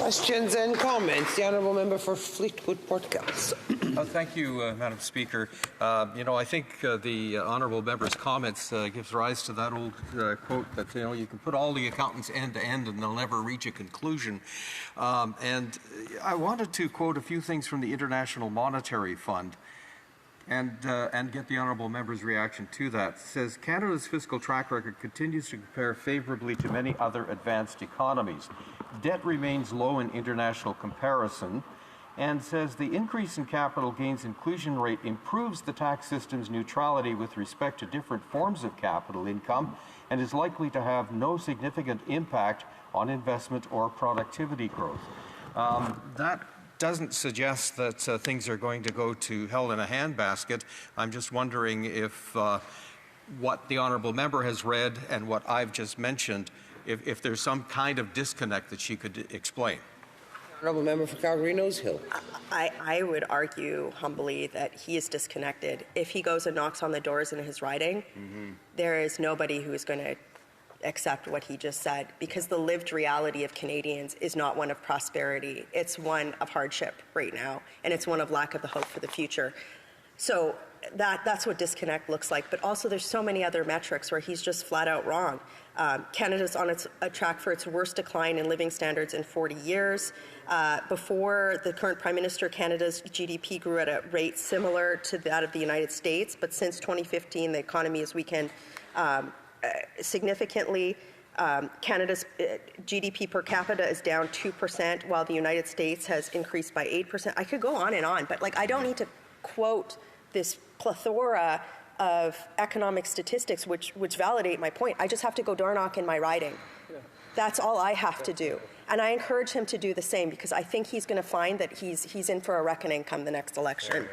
Questions and comments. The Honourable Member for Fleetwood Port Council. Thank you, Madam Speaker. I think the Honourable Member's comments gives rise to that old quote that, you can put all the accountants end to end and they'll never reach a conclusion. And I wanted to quote a few things from the International Monetary Fund and get the Honourable Member's reaction to that. It says, Canada's fiscal track record continues to compare favourably to many other advanced economies. Debt remains low in international comparison, and says the increase in capital gains inclusion rate improves the tax system's neutrality with respect to different forms of capital income and is likely to have no significant impact on investment or productivity growth. That doesn't suggest that things are going to go to hell in a handbasket. I'm just wondering if what the Honourable Member has read and what I've just mentioned, if there's some kind of disconnect that she could explain. Honourable Member for Calgary-Nose Hill. I would argue humbly that he is disconnected. If he goes and knocks on the doors in his riding, there is nobody who is going to accept what he just said, because the lived reality of Canadians is not one of prosperity. It's one of hardship right now, and it's one of lack of the hope for the future. So that's what disconnect looks like. But also there's so many other metrics where he's just flat out wrong. Canada's on a track for its worst decline in living standards in 40 years. Before the current Prime Minister, Canada's GDP grew at a rate similar to that of the United States, but since 2015 the economy has weakened significantly. Canada's GDP per capita is down 2%, while the United States has increased by 8%. I could go on, but I don't need to quote this plethora of economic statistics which validate my point. I just have to go door knock in my riding. That's all I have to do. And I encourage him to do the same, because I think he's going to find that he's in for a reckoning come the next election.